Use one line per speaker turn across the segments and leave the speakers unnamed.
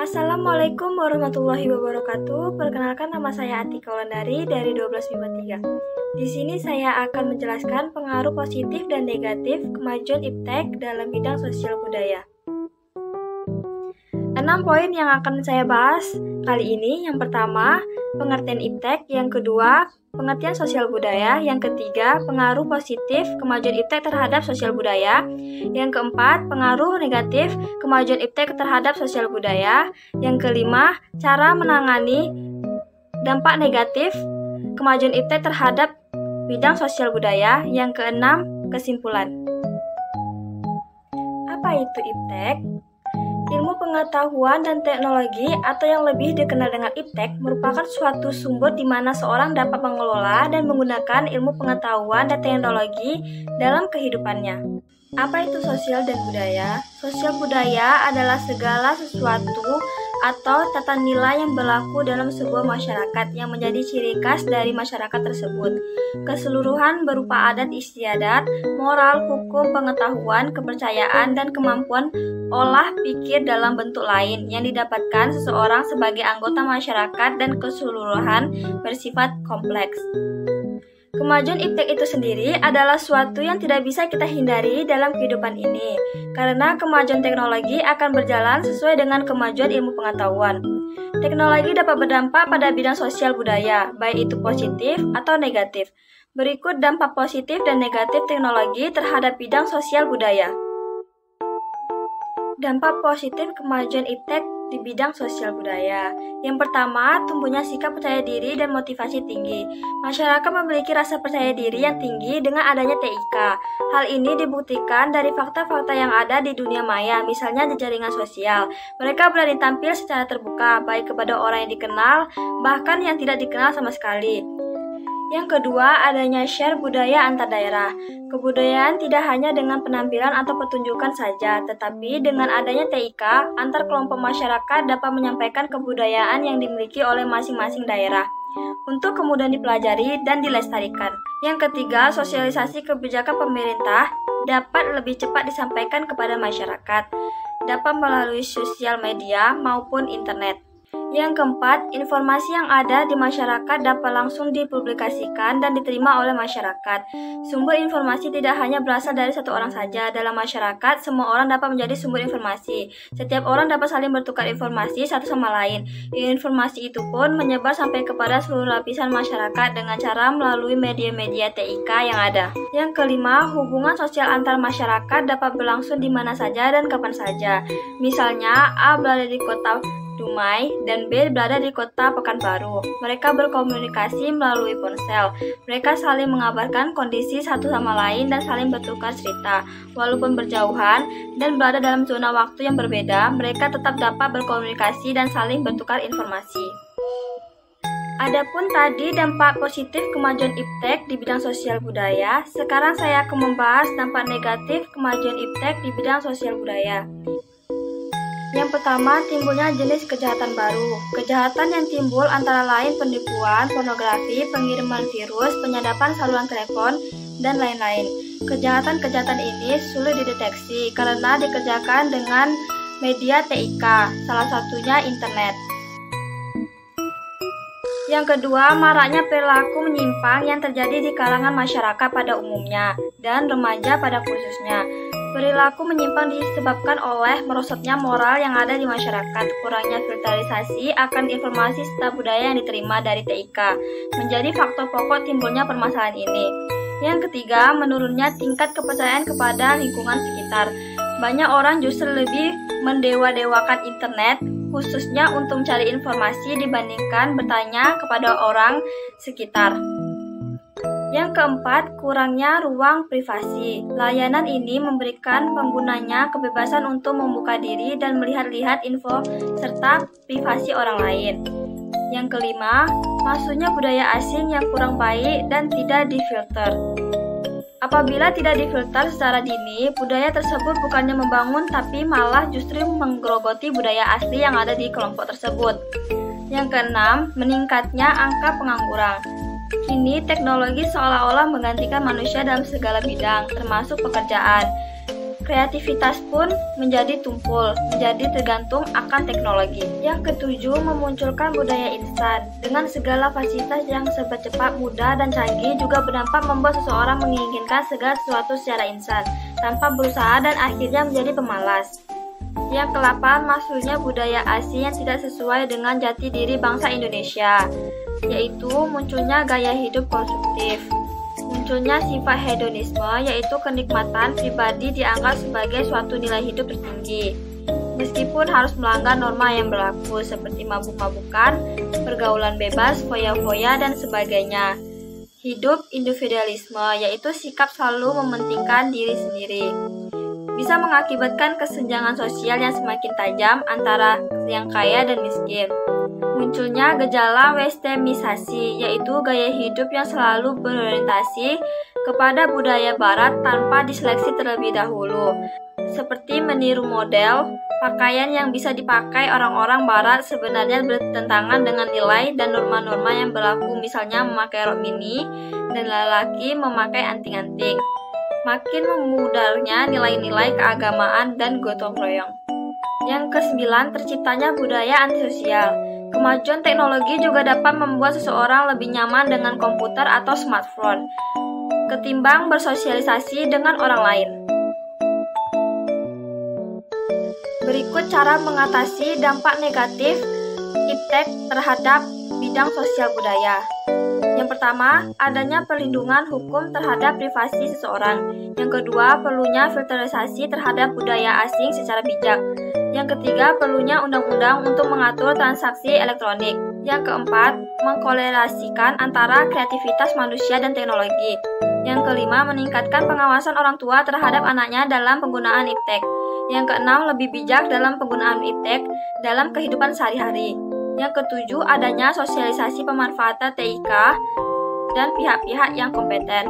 Assalamualaikum warahmatullahi wabarakatuh. Perkenalkan, nama saya Atika Wulandari dari 1253. Di sini saya akan menjelaskan pengaruh positif dan negatif kemajuan iptek dalam bidang sosial budaya. 6 poin yang akan saya bahas kali ini. Yang pertama, pengertian iptek. Yang kedua, pengertian sosial budaya. Yang ketiga, pengaruh positif kemajuan iptek terhadap sosial budaya. Yang keempat, pengaruh negatif kemajuan iptek terhadap sosial budaya. Yang kelima, cara menangani dampak negatif kemajuan iptek terhadap bidang sosial budaya. Yang keenam, kesimpulan. Apa itu iptek? Ilmu pengetahuan dan teknologi atau yang lebih dikenal dengan iptek merupakan suatu sumber di mana seorang dapat mengelola dan menggunakan ilmu pengetahuan dan teknologi dalam kehidupannya. Apa itu sosial dan budaya? Sosial budaya adalah segala sesuatu atau tata nilai yang berlaku dalam sebuah masyarakat yang menjadi ciri khas dari masyarakat tersebut. Keseluruhan berupa adat istiadat, moral, hukum, pengetahuan, kepercayaan, dan kemampuan olah pikir dalam bentuk lain yang didapatkan seseorang sebagai anggota masyarakat dan keseluruhan bersifat kompleks. Kemajuan iptek itu sendiri adalah suatu yang tidak bisa kita hindari dalam kehidupan ini, karena kemajuan teknologi akan berjalan sesuai dengan kemajuan ilmu pengetahuan. Teknologi dapat berdampak pada bidang sosial budaya, baik itu positif atau negatif. Berikut dampak positif dan negatif teknologi terhadap bidang sosial budaya. Dampak positif kemajuan iptek di bidang sosial budaya. Yang pertama, tumbuhnya sikap percaya diri dan motivasi tinggi. Masyarakat memiliki rasa percaya diri yang tinggi dengan adanya TIK. Hal ini dibuktikan dari fakta-fakta yang ada di dunia maya, misalnya di jaringan sosial. Mereka berani tampil secara terbuka, baik kepada orang yang dikenal, bahkan yang tidak dikenal sama sekali. Yang kedua, adanya share budaya antar daerah. Kebudayaan tidak hanya dengan penampilan atau pertunjukan saja, tetapi dengan adanya TIK, antar kelompok masyarakat dapat menyampaikan kebudayaan yang dimiliki oleh masing-masing daerah untuk kemudian dipelajari dan dilestarikan. Yang ketiga, sosialisasi kebijakan pemerintah dapat lebih cepat disampaikan kepada masyarakat, dapat melalui sosial media maupun internet. Yang keempat, informasi yang ada di masyarakat dapat langsung dipublikasikan dan diterima oleh masyarakat. Sumber informasi tidak hanya berasal dari satu orang saja. Dalam masyarakat, semua orang dapat menjadi sumber informasi. Setiap orang dapat saling bertukar informasi satu sama lain. Informasi itu pun menyebar sampai kepada seluruh lapisan masyarakat dengan cara melalui media-media TIK yang ada. Yang kelima, hubungan sosial antar masyarakat dapat berlangsung di mana saja dan kapan saja. Misalnya, A berada di kota Dumai dan B berada di kota Pekanbaru. Mereka berkomunikasi melalui ponsel. Mereka saling mengabarkan kondisi satu sama lain dan saling bertukar cerita. Walaupun berjauhan dan berada dalam zona waktu yang berbeda, mereka tetap dapat berkomunikasi dan saling bertukar informasi. Adapun tadi dampak positif kemajuan iptek di bidang sosial budaya, sekarang saya akan membahas dampak negatif kemajuan iptek di bidang sosial budaya. Yang pertama, timbulnya jenis kejahatan baru. Kejahatan yang timbul antara lain penipuan, pornografi, pengiriman virus, penyadapan saluran telepon, dan lain-lain. Kejahatan-kejahatan ini sulit dideteksi karena dikerjakan dengan media TIK, salah satunya internet. Yang kedua, maraknya perilaku menyimpang yang terjadi di kalangan masyarakat pada umumnya dan remaja pada khususnya. Perilaku menyimpang disebabkan oleh merosotnya moral yang ada di masyarakat, kurangnya filterisasi akan informasi serta budaya yang diterima dari TIK, menjadi faktor pokok timbulnya permasalahan ini. Yang ketiga, menurunnya tingkat kepercayaan kepada lingkungan sekitar. Banyak orang justru lebih mendewa-dewakan internet, khususnya untuk mencari informasi dibandingkan bertanya kepada orang sekitar. Yang keempat, kurangnya ruang privasi. Layanan ini memberikan penggunanya kebebasan untuk membuka diri dan melihat-lihat info serta privasi orang lain. Yang kelima, masuknya budaya asing yang kurang baik dan tidak difilter. Apabila tidak difilter secara dini, budaya tersebut bukannya membangun tapi malah justru menggerogoti budaya asli yang ada di kelompok tersebut. Yang keenam, meningkatnya angka pengangguran. Kini teknologi seolah-olah menggantikan manusia dalam segala bidang, termasuk pekerjaan. Kreativitas pun menjadi tumpul, menjadi tergantung akan teknologi. Yang ketujuh, memunculkan budaya instan. Dengan segala fasilitas yang serba cepat, mudah, dan canggih juga berdampak membuat seseorang menginginkan segala sesuatu secara instan, tanpa berusaha dan akhirnya menjadi pemalas. Yang ke-8, masuknya budaya asing yang tidak sesuai dengan jati diri bangsa Indonesia, yaitu munculnya gaya hidup konsumtif. Munculnya sifat hedonisme, yaitu kenikmatan pribadi dianggap sebagai suatu nilai hidup tertinggi, meskipun harus melanggar norma yang berlaku seperti mabuk-mabukan, pergaulan bebas, foya-foya, dan sebagainya. Hidup individualisme, yaitu sikap selalu mementingkan diri sendiri, bisa mengakibatkan kesenjangan sosial yang semakin tajam antara yang kaya dan miskin. Munculnya gejala westernisasi, yaitu gaya hidup yang selalu berorientasi kepada budaya barat tanpa diseleksi terlebih dahulu, seperti meniru model pakaian yang bisa dipakai orang-orang barat sebenarnya bertentangan dengan nilai dan norma-norma yang berlaku, misalnya memakai rok mini dan lelaki memakai anting-anting. Makin memudarnya nilai-nilai keagamaan dan gotong royong. Yang ke-9, terciptanya budaya antisosial. Kemajuan teknologi juga dapat membuat seseorang lebih nyaman dengan komputer atau smartphone ketimbang bersosialisasi dengan orang lain. Berikut cara mengatasi dampak negatif iptek terhadap bidang sosial budaya. Yang pertama, adanya perlindungan hukum terhadap privasi seseorang. Yang kedua, perlunya filterisasi terhadap budaya asing secara bijak. Yang ketiga, perlunya undang-undang untuk mengatur transaksi elektronik. Yang keempat, mengkolerasikan antara kreativitas manusia dan teknologi. Yang kelima, meningkatkan pengawasan orang tua terhadap anaknya dalam penggunaan iptek. Yang keenam, lebih bijak dalam penggunaan iptek dalam kehidupan sehari-hari. Yang ketujuh, adanya sosialisasi pemanfaatan TIK dan pihak-pihak yang kompeten.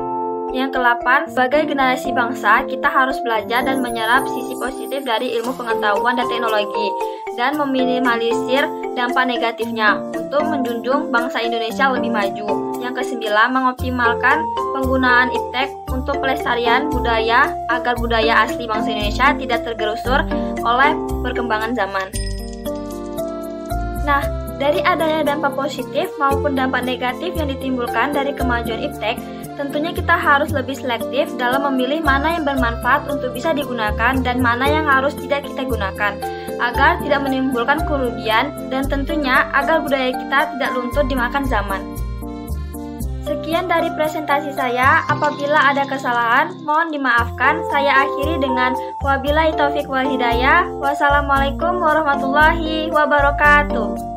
Yang ke-8, sebagai generasi bangsa, kita harus belajar dan menyerap sisi positif dari ilmu pengetahuan dan teknologi, dan meminimalisir dampak negatifnya untuk menjunjung bangsa Indonesia lebih maju. Yang ke-9, mengoptimalkan penggunaan iptek untuk pelestarian budaya agar budaya asli bangsa Indonesia tidak tergerusur oleh perkembangan zaman. Nah, dari adanya dampak positif maupun dampak negatif yang ditimbulkan dari kemajuan iptek, tentunya kita harus lebih selektif dalam memilih mana yang bermanfaat untuk bisa digunakan dan mana yang harus tidak kita gunakan, agar tidak menimbulkan kerugian dan tentunya agar budaya kita tidak luntur dimakan zaman. Sekian dari presentasi saya. Apabila ada kesalahan, mohon dimaafkan. Saya akhiri dengan wabillahi taufik wal hidayah. Wassalamualaikum warahmatullahi wabarakatuh.